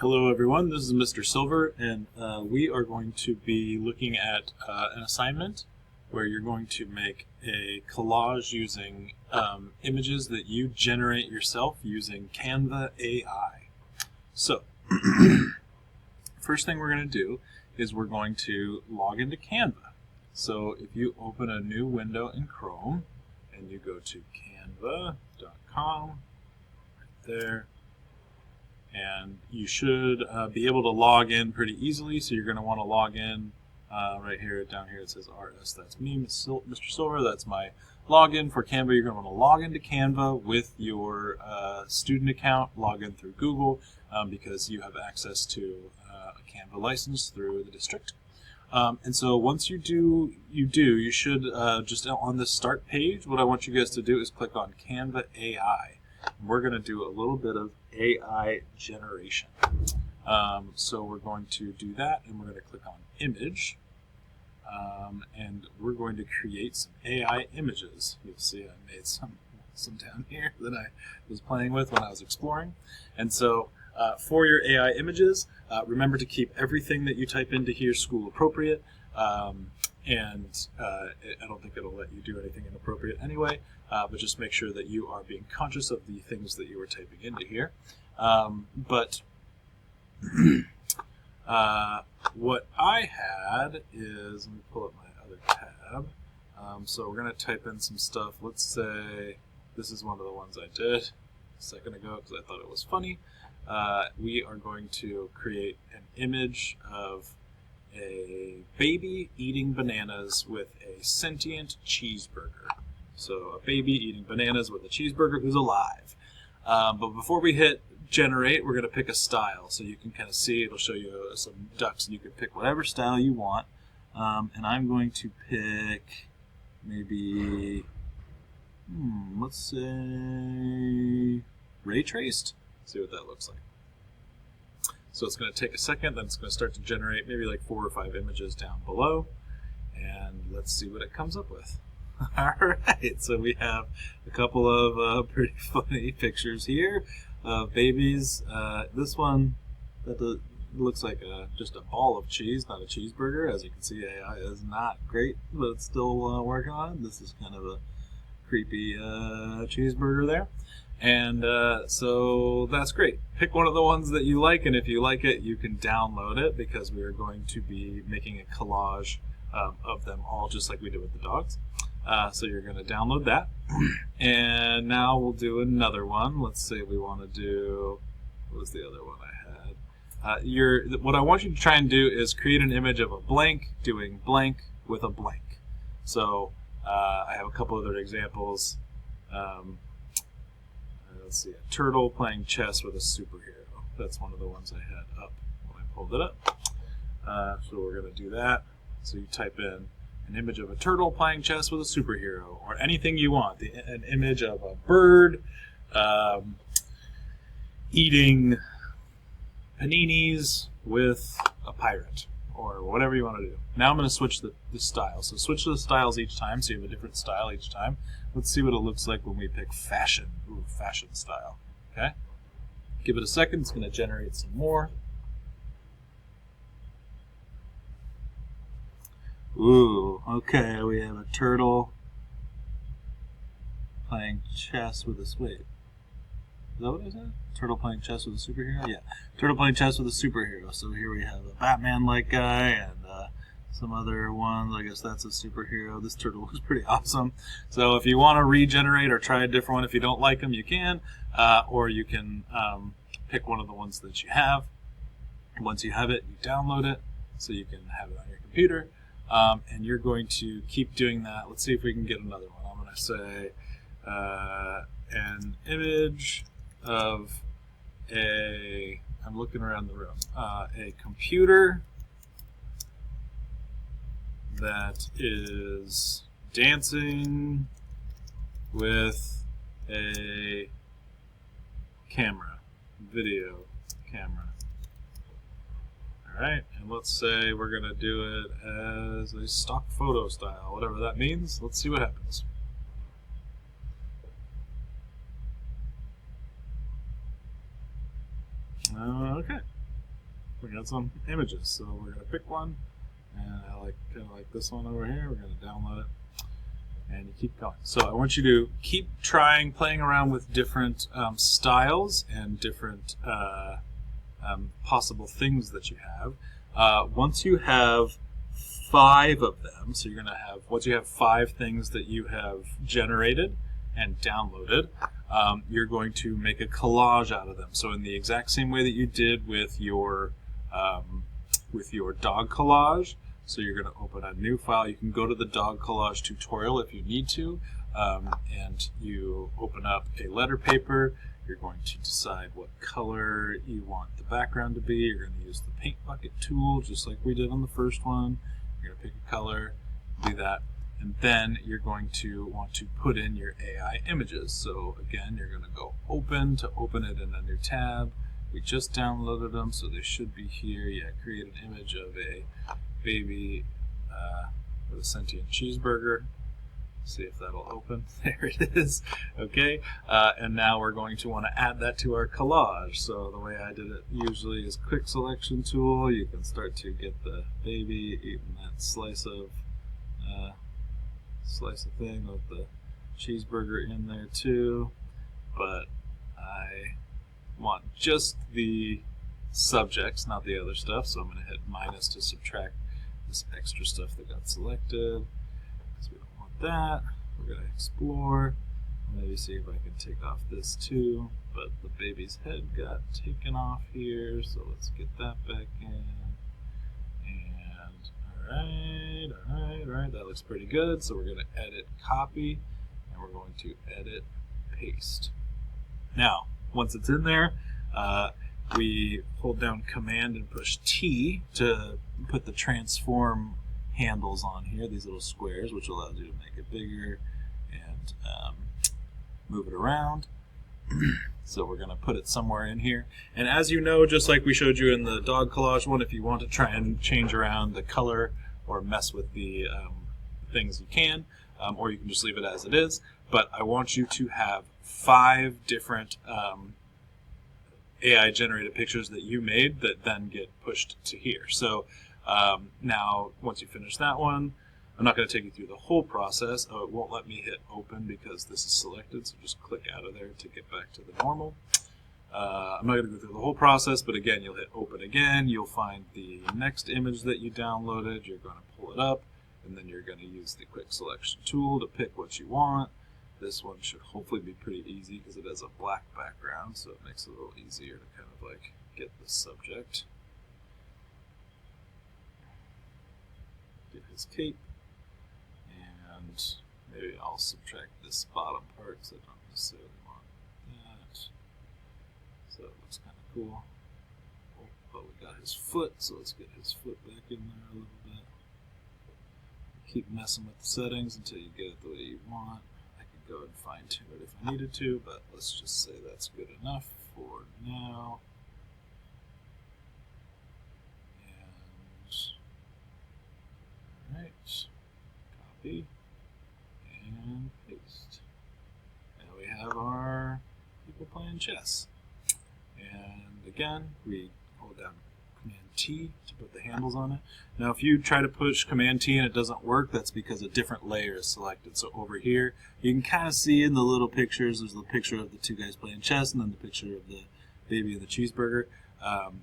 Hello everyone, this is Mr. Silver, and we are going to be looking at an assignment where you're going to make a collage using images that you generate yourself using Canva AI. So, first thing we're going to do is we're going to log into Canva. So if you open a new window in Chrome and you go to canva.com, right there, and you should be able to log in pretty easily. So you're going to want to log in right here, down here it says RS, that's me, Mr. Silver, that's my login for Canva. You're going to want to log into Canva with your student account, log in through Google because you have access to a Canva license through the district. And so once you do, you should just on this start page, what I want you guys to do is click on Canva AI. And we're going to do a little bit of AI generation. So we're going to do that, and we're going to click on Image, and we're going to create some AI images. You'll see I made some down here that I was playing with when I was exploring. And so for your AI images, remember to keep everything that you type into here school appropriate, and I don't think it'll let you do anything inappropriate anyway, but just make sure that you are being conscious of the things that you are typing into here. What I had is, let me pull up my other tab. So we're going to type in some stuff. Let's say this is one of the ones I did a second ago because I thought it was funny. We are going to create an image of a baby eating bananas with a sentient cheeseburger. So a baby eating bananas with a cheeseburger who's alive. But before we hit generate, we're going to pick a style. So you can kind of see, it'll show you some ducks, and you can pick whatever style you want. And I'm going to pick maybe, let's say ray traced. See what that looks like. So it's going to take a second, then it's going to start to generate maybe like 4 or 5 images down below. And let's see what it comes up with. Alright, so we have a couple of pretty funny pictures here of babies. This one that looks like just a ball of cheese, not a cheeseburger. As you can see, AI is not great, but it's still working on it. This is kind of a creepy cheeseburger there. And so that's great. Pick one of the ones that you like, and if you like it, you can download it because we are going to be making a collage of them all, just like we did with the dogs. So you're going to download that. And now we'll do another one. Let's say we want to do, what was the other one I had? What I want you to try and do is create an image of a blank doing blank with a blank. So I have a couple other examples. Let's see, a turtle playing chess with a superhero. That's one of the ones I had up when I pulled it up. So we're going to do that. So you type in an image of a turtle playing chess with a superhero, or anything you want. An image of a bird eating paninis with a pirate, or whatever you want to do. Now I'm going to switch the style. So switch the styles each time, so you have a different style each time. Let's see what it looks like when we pick fashion. Ooh, fashion style. Okay? Give it a second. It's going to generate some more. Ooh, okay, we have a turtle playing chess with a wait. Is that what I said? Turtle playing chess with a superhero? Yeah, turtle playing chess with a superhero. So here we have a Batman-like guy and some other ones. I guess that's a superhero. This turtle looks pretty awesome. So if you want to regenerate or try a different one, if you don't like them, you can. Or you can pick one of the ones that you have. Once you have it, you download it so you can have it on your computer. And you're going to keep doing that. Let's see if we can get another one. I'm going to say an image of I'm looking around the room, a computer that is dancing with a camera, video camera. Alright, and let's say we're going to do it as a stock photo style, whatever that means. Let's see what happens. Okay, we got some images. So we're going to pick one, and I kind of like this one over here. We're going to download it, and you keep going. So I want you to keep playing around with different styles and different possible things that you have. Once you have 5 of them, so you're going to have, once you have 5 things that you have generated and downloaded, you're going to make a collage out of them. So in the exact same way that you did with your dog collage, so you're going to open a new file. You can go to the dog collage tutorial if you need to, and you open up a letter paper. You're going to decide what color you want the background to be. You're going to use the paint bucket tool, just like we did on the first one. You're going to pick a color, do that, and then you're going to want to put in your AI images. So again, you're going to go open to open it in a new tab. We just downloaded them, so they should be here. Yeah, create an image of a baby with a sentient cheeseburger. See if that'll open. There it is. Okay, and now we're going to want to add that to our collage. So the way I did it usually is quick selection tool. You can start to get the baby eating that slice of thing with the cheeseburger in there too. But I want just the subjects, not the other stuff. So I'm going to hit minus to subtract this extra stuff that got selected. We don't want that. We're going to explore. Maybe see if I can take off this too. But the baby's head got taken off here, so let's get that back in. And alright, that looks pretty good. So we're going to edit copy, and we're going to edit paste. Now, once it's in there, we hold down Command and push T to put the transform handles on here, these little squares, which allows you to make it bigger and move it around. So we're going to put it somewhere in here. And as you know, just like we showed you in the dog collage one, if you want to try and change around the color or mess with the things, you can, or you can just leave it as it is. But I want you to have 5 different AI generated pictures that you made that then get pushed to here. So now, once you finish that one, I'm not going to take you through the whole process. Oh, it won't let me hit open because this is selected, so just click out of there to get back to the normal. I'm not going to go through the whole process, but again, you'll hit open again. You'll find the next image that you downloaded. You're going to pull it up, and then you're going to use the quick selection tool to pick what you want. This one should hopefully be pretty easy because it has a black background, so it makes it a little easier to kind of like get the subject. Get his cape, and maybe I'll subtract this bottom part because I don't necessarily want that. So it looks kind of cool. Oh, but we got his foot, so let's get his foot back in there a little bit. Keep messing with the settings until you get it the way you want. I could go and fine tune it if I needed to, but let's just say that's good enough for now. Alright, copy and paste. Now we have our people playing chess. And again, we hold down Command T to put the handles on it. Now if you try to push Command T and it doesn't work, that's because a different layer is selected. So over here, you can kind of see in the little pictures, there's the picture of the 2 guys playing chess and then the picture of the baby and the cheeseburger.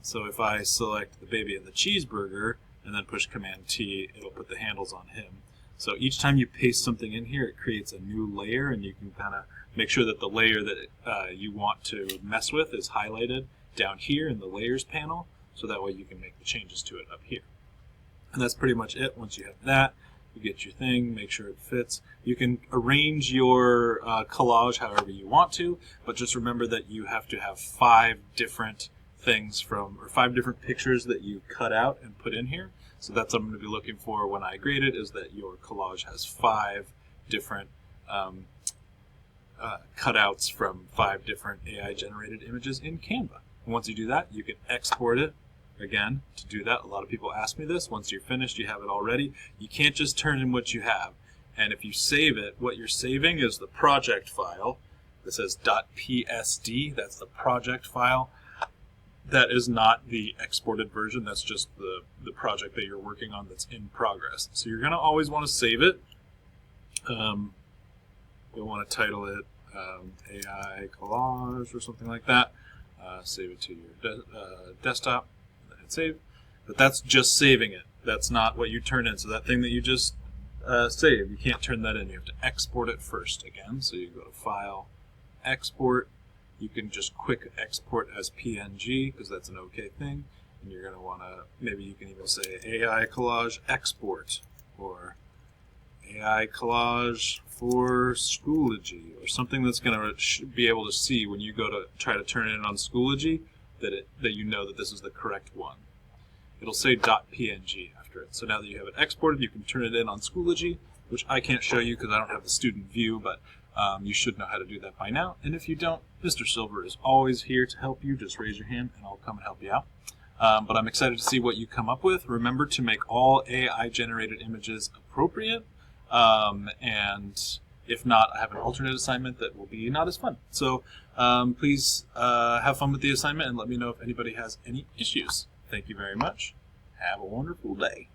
So if I select the baby and the cheeseburger, and then push Command T, it'll put the handles on him. So each time you paste something in here, it creates a new layer, and you can kind of make sure that the layer that you want to mess with is highlighted down here in the Layers panel, so that way you can make the changes to it up here. And that's pretty much it. Once you have that, you get your thing, make sure it fits. You can arrange your collage however you want to, but just remember that you have to have 5 different things from, or 5 different pictures that you cut out and put in here. So that's what I'm going to be looking for when I grade it, is that your collage has 5 different cutouts from 5 different AI generated images in Canva. And once you do that, you can export it. Again, to do that, a lot of people ask me this. Once you're finished, you have it already. You can't just turn in what you have. And if you save it, what you're saving is the project file that says .psd. That's the project file. that is not the exported version. That's just the project that you're working on that's in progress. So you're going to always want to save it. You'll want to title it AI Collage or something like that. Save it to your desktop and hit save. But that's just saving it. That's not what you turn in. So that thing that you just saved, you can't turn that in. You have to export it first again. So you go to File, Export. You can just quick export as PNG because that's an okay thing. And you're going to want to, maybe you can even say AI Collage Export or AI Collage for Schoology or something that's going to be able to see when you go to try to turn it in on Schoology that you know that this is the correct one. It'll say .png after it. So now that you have it exported, you can turn it in on Schoology, which I can't show you because I don't have the student view, but you should know how to do that by now. And if you don't, Mr. Silver is always here to help you. Just raise your hand and I'll come and help you out. But I'm excited to see what you come up with. Remember to make all AI-generated images appropriate. And if not, I have an alternate assignment that will be not as fun. So please have fun with the assignment and let me know if anybody has any issues. Thank you very much. Have a wonderful day.